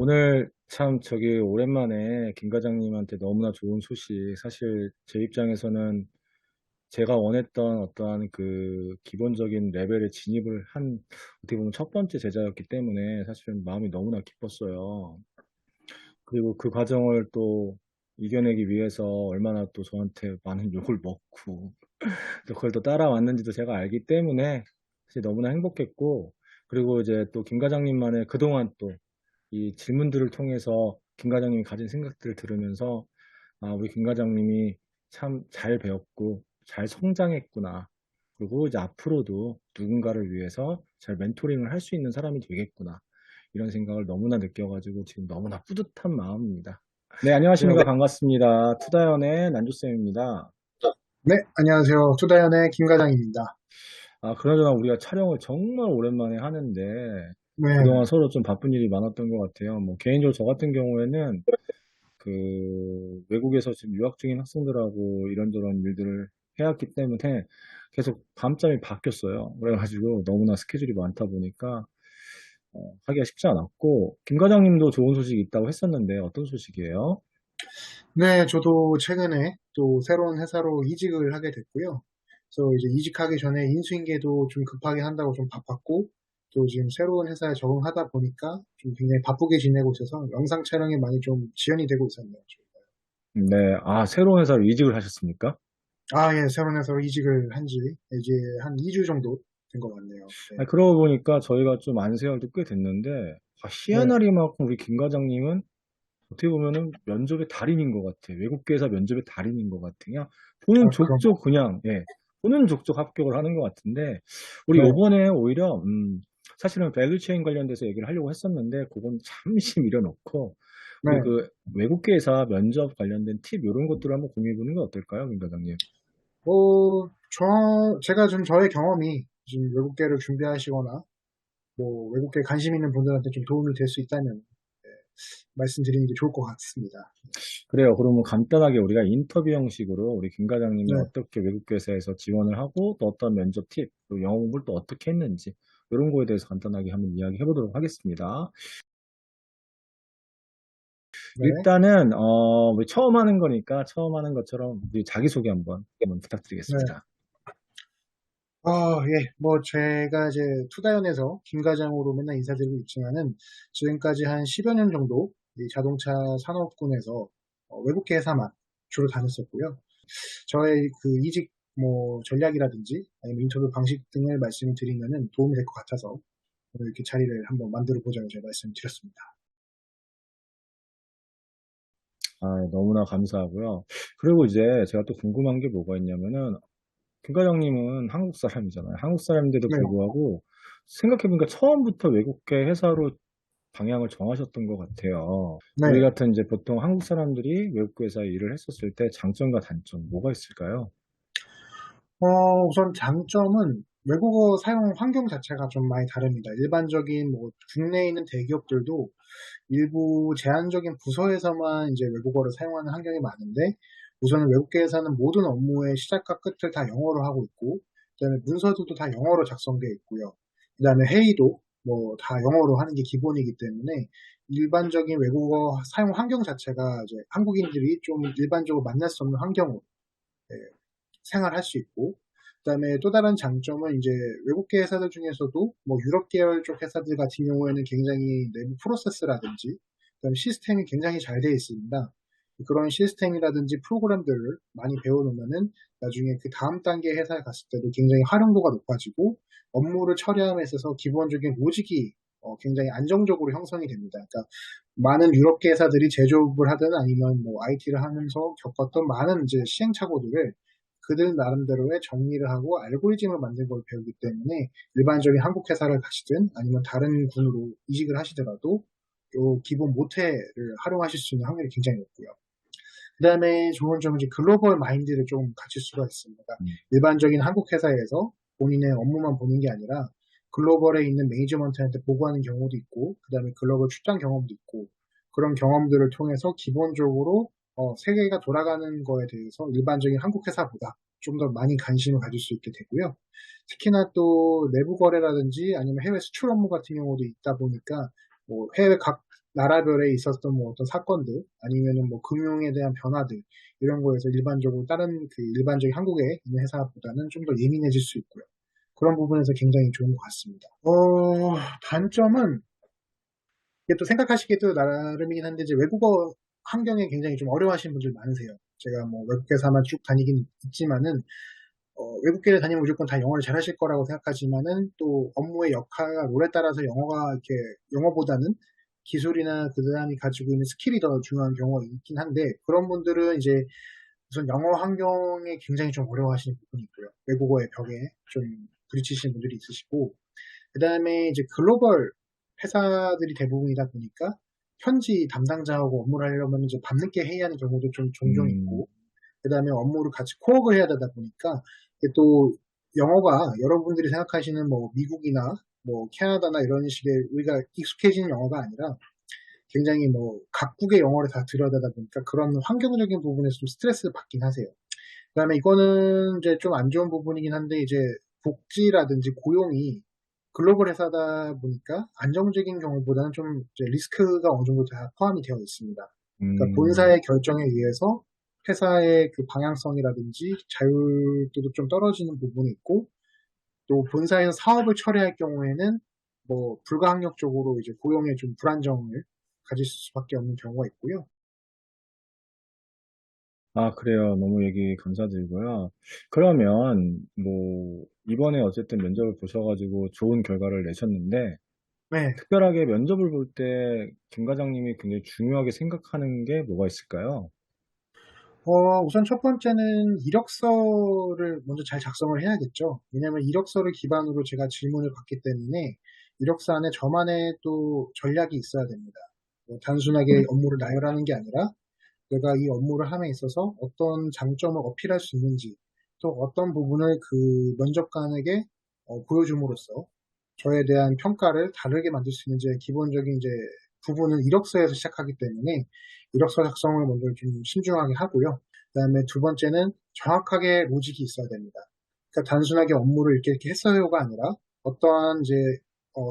오늘 참 오랜만에 김 과장님한테 너무나 좋은 소식. 사실 제 입장에서는 제가 원했던 어떠한 그 기본적인 레벨에 진입을 한 어떻게 보면 첫 번째 제자였기 때문에 사실은 마음이 너무나 기뻤어요. 그리고 그 과정을 또 이겨내기 위해서 얼마나 또 저한테 많은 욕을 먹고 또 그걸 또 따라왔는지도 제가 알기 때문에 사실 너무나 행복했고, 그리고 이제 또 김 과장님만의 그동안 또 이 질문들을 통해서 김 과장님이 가진 생각들을 들으면서 우리 김 과장님이 참 잘 배웠고 잘 성장했구나. 그리고 이제 앞으로도 누군가를 위해서 잘 멘토링을 할 수 있는 사람이 되겠구나. 이런 생각을 너무나 느껴가지고 지금 너무나 뿌듯한 마음입니다. 네, 안녕하십니까. 반갑습니다. 투다연의 난조쌤입니다. 네, 안녕하세요. 투다연의 김과장입니다. 그나저나 우리가 촬영을 정말 오랜만에 하는데 그동안 네, 서로 좀 바쁜 일이 많았던 것 같아요. 뭐 개인적으로 저 같은 경우에는 그 외국에서 지금 유학 중인 학생들하고 이런저런 일들을 해왔기 때문에 계속 밤잠이 바뀌었어요. 그래가지고 너무나 스케줄이 많다 보니까 하기가 쉽지 않았고, 김 과장님도 좋은 소식이 있다고 했었는데 어떤 소식이에요? 네, 저도 최근에 또 새로운 회사로 이직을 하게 됐고요. 그래서 이제 이직하기 전에 인수인계도 좀 급하게 한다고 좀 바빴고, 또 지금 새로운 회사에 적응하다 보니까 좀 굉장히 바쁘게 지내고 있어서 영상 촬영에 많이 좀 지연이 되고 있었네요. 네, 새로운 회사로 이직을 하셨습니까? 예, 새로운 회사로 이직을 한지 이제 한 2주 정도 된 것 같네요. 네, 그러고 보니까 저희가 좀 안세월도 꽤 됐는데, 네, 희한하리만큼 우리 김 과장님은 어떻게 보면은 면접의 달인인 것 같아. 외국계에서 면접의 달인인 것 같아. 그냥 보는 그런 거. 족족 그냥, 예, 보는 족족 합격을 하는 것 같은데, 우리 네, 요번에 오히려, 사실은 밸류체인 관련돼서 얘기를 하려고 했었는데, 그건 잠시 밀어놓고, 우리 네. 그 외국계에서 면접 관련된 팁, 이런 것들을 한번 공유해보는 게 어떨까요, 김 과장님? 제가 좀 저의 경험이 지금 외국계를 준비하시거나 뭐 외국에 관심 있는 분들한테 좀 도움이 될 수 있다면 네, 말씀드리는 게 좋을 것 같습니다. 그래요. 그러면 간단하게 우리가 인터뷰 형식으로 우리 김 과장님이 네, 어떻게 외국 회사에서 지원을 하고 또 어떤 면접 팁, 또 영어 공부를 또 어떻게 했는지 이런 거에 대해서 간단하게 한번 이야기해 보도록 하겠습니다. 네, 일단은 우리 처음 하는 거니까 처음 하는 것처럼 우리 자기소개 한번 네. 부탁드리겠습니다. 예. 뭐 제가 이제 투다연에서 김 과장으로 맨날 인사드리고 있지만은 지금까지 한 10여 년 정도 이 자동차 산업군에서 외국계 회사만 주로 다녔었고요. 저의 그 이직 뭐 전략이라든지 아니면 인터뷰 방식 등을 말씀을 드리면은 도움이 될 것 같아서 오늘 이렇게 자리를 한번 만들어 보자고 제가 말씀드렸습니다. 너무나 감사하고요. 그리고 이제 제가 또 궁금한 게 뭐가 있냐면은 김 과장님은 한국 사람이잖아요. 한국 사람인데도 네, 불구하고 생각해보니까 처음부터 외국계 회사로 방향을 정하셨던 것 같아요. 우리 네. 같은 이제 보통 한국 사람들이 외국 회사에 일을 했었을 때 장점과 단점 뭐가 있을까요? 우선 장점은 외국어 사용 환경 자체가 좀 많이 다릅니다. 일반적인 뭐 국내에 있는 대기업들도 일부 제한적인 부서에서만 이제 외국어를 사용하는 환경이 많은데 우선은 외국계에서는 모든 업무의 시작과 끝을 다 영어로 하고 있고 그다음에 문서들도 다 영어로 작성되어 있고요. 그다음에 회의도 뭐 다 영어로 하는 게 기본이기 때문에 일반적인 외국어 사용 환경 자체가 이제 한국인들이 좀 일반적으로 만날 수 없는 환경으로 예, 생활할 수 있고 그다음에 또 다른 장점은 이제 외국계 회사들 중에서도 뭐 유럽 계열 쪽 회사들 같은 경우에는 굉장히 내부 프로세스라든지 그다음에 시스템이 굉장히 잘 되어 있습니다. 그런 시스템이라든지 프로그램들을 많이 배워놓으면은 나중에 그 다음 단계 회사에 갔을 때도 굉장히 활용도가 높아지고 업무를 처리함에 있어서 기본적인 로직이 굉장히 안정적으로 형성이 됩니다. 그러니까 많은 유럽계 회사들이 제조업을 하든 아니면 뭐 IT를 하면서 겪었던 많은 이제 시행착오들을 그들 나름대로의 정리를 하고 알고리즘을 만든 걸 배우기 때문에 일반적인 한국 회사를 가시든 아니면 다른 군으로 이직을 하시더라도 요 기본 모태를 활용하실 수 있는 확률이 굉장히 높고요. 그 다음에 좋은 점은 이제 글로벌 마인드를 좀 갖출 수가 있습니다. 음. 일반적인 한국 회사에서 본인의 업무만 보는 게 아니라 글로벌에 있는 매니지먼트한테 보고하는 경우도 있고, 그 다음에 글로벌 출장 경험도 있고, 그런 경험들을 통해서 기본적으로 세계가 돌아가는 거에 대해서 일반적인 한국 회사보다 좀 더 많이 관심을 가질 수 있게 되고요. 특히나 또 내부 거래라든지 아니면 해외 수출 업무 같은 경우도 있다 보니까 뭐 해외 각 나라별에 있었던 뭐 어떤 사건들 아니면은 뭐 금융에 대한 변화들 이런 거에서 일반적으로 다른 그 일반적인 한국에 있는 회사보다는 좀 더 예민해질 수 있고요. 그런 부분에서 굉장히 좋은 것 같습니다. 단점은 이게 또 생각하시기도 나름이긴 한데 이제 외국어 환경에 굉장히 좀 어려워하시는 분들 많으세요. 제가 뭐 외국 회사만 쭉 다니긴 있지만은 외국계를 다니면 무조건 다 영어를 잘하실 거라고 생각하지만은 또 업무의 역할, 롤에 따라서 영어가 이렇게 영어보다는 기술이나 그 사람이 가지고 있는 스킬이 더 중요한 경우가 있긴 한데 그런 분들은 이제 우선 영어 환경에 굉장히 좀 어려워하시는 부분이 있고요. 외국어의 벽에 좀 부딪히시는 분들이 있으시고 그 다음에 이제 글로벌 회사들이 대부분이다 보니까 현지 담당자하고 업무를 하려면 이제 밤늦게 회의하는 경우도 좀 종종 음, 있고 그 다음에 업무를 같이 코업을 해야 되다 보니까 이게 또 영어가 여러분들이 생각하시는 뭐 미국이나 뭐 캐나다나 이런 식의 우리가 익숙해지는 영어가 아니라 굉장히 뭐 각국의 영어를 다 들여다다 보니까 그런 환경적인 부분에서 좀 스트레스를 받긴 하세요. 그다음에 이거는 이제 좀 안 좋은 부분이긴 한데 이제 복지라든지 고용이 글로벌 회사다 보니까 안정적인 경우보다는 좀 이제 리스크가 어느 정도 다 포함이 되어 있습니다. 그러니까 음. 본사의 결정에 의해서 회사의 그 방향성이라든지 자율도도 좀 떨어지는 부분이 있고 또 본사에서 사업을 처리할 경우에는 뭐 불가항력적으로 이제 고용에 좀 불안정을 가질 수밖에 없는 경우가 있고요. 아, 그래요. 너무 얘기 감사드리고요. 그러면 뭐 이번에 어쨌든 면접을 보셔가지고 좋은 결과를 내셨는데 네. 특별하게 면접을 볼 때 김 과장님이 굉장히 중요하게 생각하는 게 뭐가 있을까요? 우선 첫 번째는 이력서를 먼저 잘 작성을 해야겠죠. 왜냐하면 이력서를 기반으로 제가 질문을 받기 때문에 이력서 안에 저만의 또 전략이 있어야 됩니다. 뭐 단순하게 업무를 나열하는 게 아니라 내가 이 업무를 함에 있어서 어떤 장점을 어필할 수 있는지 또 어떤 부분을 그 면접관에게 보여줌으로써 저에 대한 평가를 다르게 만들 수 있는지 기본적인 이제 부분은 이력서에서 시작하기 때문에 이력서 작성을 먼저 좀 신중하게 하고요. 그다음에 두 번째는 정확하게 로직이 있어야 됩니다. 그러니까 단순하게 업무를 이렇게 했어요가 아니라 어떠한 이제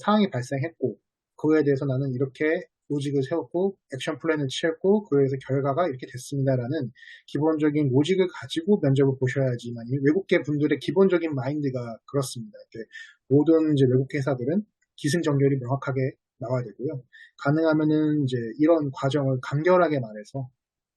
상황이 발생했고 그거에 대해서 나는 이렇게 로직을 세웠고 액션 플랜을 취했고 그에서 결과가 이렇게 됐습니다라는 기본적인 로직을 가지고 면접을 보셔야지만 외국계 분들의 기본적인 마인드가 그렇습니다. 이렇게 모든 이제 외국계 회사들은 기승전결이 명확하게 나와야 되고요. 가능하면은 이제 이런 과정을 간결하게 말해서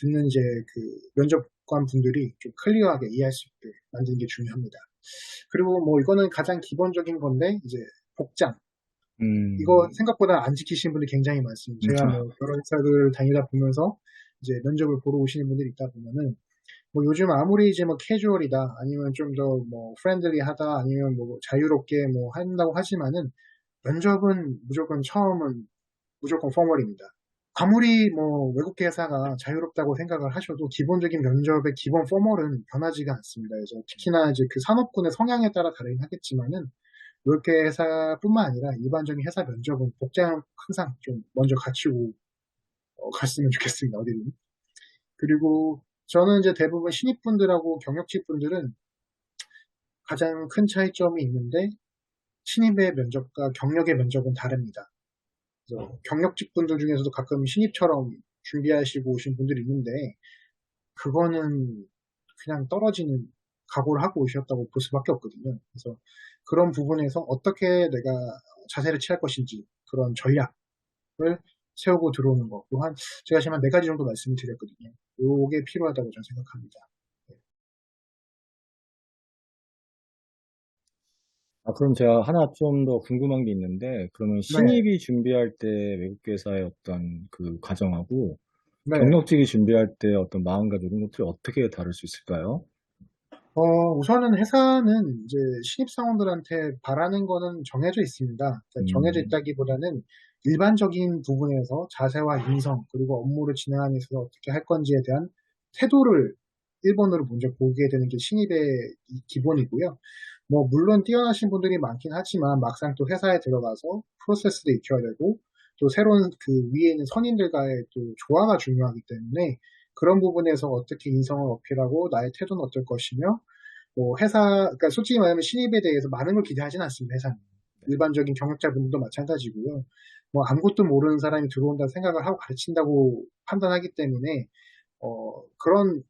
듣는 이제 그 면접관 분들이 좀 클리어하게 이해할 수 있게 만드는 게 중요합니다. 그리고 뭐 이거는 가장 기본적인 건데 이제 복장 이거 음, 생각보다 안 지키시는 분들이 굉장히 많습니다. 제가 뭐 여러 회사를 다니다 보면서 이제 면접을 보러 오시는 분들이 있다 보면은 뭐 요즘 아무리 이제 뭐 캐주얼이다 아니면 좀 더 뭐 프렌들리하다 아니면 뭐 자유롭게 뭐 한다고 하지만은 면접은 무조건 처음은 무조건 포멀입니다. 아무리 뭐 외국계 회사가 자유롭다고 생각을 하셔도 기본적인 면접의 기본 포멀은 변하지가 않습니다. 그래서 특히나 이제 그 산업군의 성향에 따라 다르긴 하겠지만은 외국계 회사뿐만 아니라 일반적인 회사 면접은 복장 항상 좀 먼저 갖추고 갔으면 좋겠습니다. 어디든. 그리고 저는 이제 대부분 신입분들하고 경력직 분들은 가장 큰 차이점이 있는데 신입의 면접과 경력의 면접은 다릅니다. 그래서 경력직 분들 중에서도 가끔 신입처럼 준비하시고 오신 분들이 있는데 그거는 그냥 떨어지는 각오를 하고 오셨다고 볼 수밖에 없거든요. 그래서 그런 부분에서 어떻게 내가 자세를 취할 것인지 그런 전략을 세우고 들어오는 것 또한 제가 지금 한 네 가지 정도 말씀을 드렸거든요. 요게 필요하다고 저는 생각합니다. 아, 그럼 제가 하나 좀 더 궁금한 게 있는데, 그러면 네, 신입이 준비할 때 외국 회사의 어떤 그 과정하고 네. 경력직이 준비할 때 어떤 마음가짐 이런 것들이 어떻게 다를 수 있을까요? 우선은 회사는 이제 신입사원들한테 바라는 거는 정해져 있습니다. 그러니까 정해져 음, 있다기보다는 일반적인 부분에서 자세와 인성, 그리고 업무를 진행하는 데 있어서 어떻게 할 건지에 대한 태도를 1번으로 먼저 보게 되는 게 신입의 기본이고요. 뭐, 물론 뛰어나신 분들이 많긴 하지만 막상 또 회사에 들어가서 프로세스도 익혀야 되고, 또 새로운 그 위에 있는 선임들과의 또 조화가 중요하기 때문에 그런 부분에서 어떻게 인성을 어필하고 나의 태도는 어떨 것이며 뭐 회사, 그러니까 솔직히 말하면 신입에 대해서 많은 걸 기대하지는 않습니다, 회사는. 일반적인 경력자분들도 마찬가지고요. 뭐 아무것도 모르는 사람이 들어온다 생각을 하고 가르친다고 판단하기 때문에 그런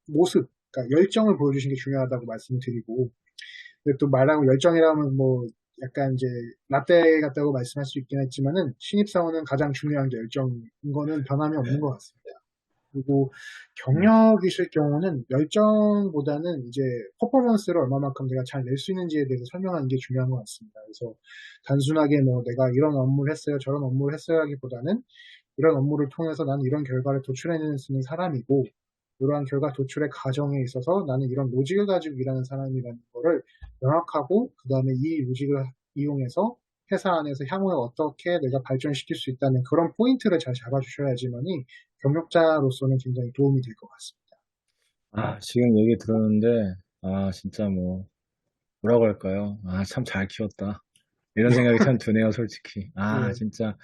모습, 그러니까 열정을 보여주시는 게 중요하다고 말씀을 드리고, 근데 또 말하고 열정이라면 뭐 약간 이제 라떼 같다고 말씀할 수 있긴 했지만은 신입사원은 가장 중요한 게 열정인 거는 변함이 없는 것 같습니다. 그리고 음, 경력이실 경우는 열정보다는 이제 퍼포먼스를 얼마만큼 내가 잘 낼 수 있는지에 대해서 설명하는 게 중요한 것 같습니다. 그래서 단순하게 뭐 내가 이런 업무를 했어요, 저런 업무를 했어요 하기보다는 이런 업무를 통해서 나는 이런 결과를 도출해낼 수 있는 사람이고, 이러한 결과 도출의 과정에 있어서 나는 이런 로직을 가지고 일하는 사람이라는 거를 명확하고, 그 다음에 이 로직을 이용해서 회사 안에서 향후에 어떻게 내가 발전시킬 수 있다는 그런 포인트를 잘 잡아주셔야지만이 경력자로서는 굉장히 도움이 될 것 같습니다. 지금 얘기 들었는데, 진짜 뭐라고 할까요? 참 잘 키웠다. 이런 생각이 참 드네요, 솔직히. 네, 진짜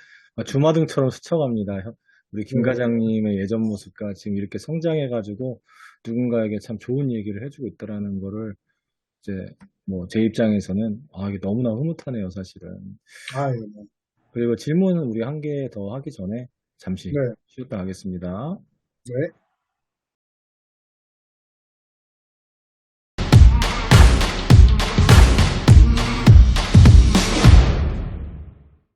주마등처럼 스쳐갑니다. 우리 김 네. 과장님의 예전 모습과 지금 이렇게 성장해가지고 누군가에게 참 좋은 얘기를 해주고 있다라는 거를 이제 뭐 제 입장에서는 이게 너무나 흐뭇하네요, 사실은. 아, 예, 네. 그리고 질문은 우리 한 개 더 하기 전에 잠시 네, 쉬었다 가겠습니다. 네.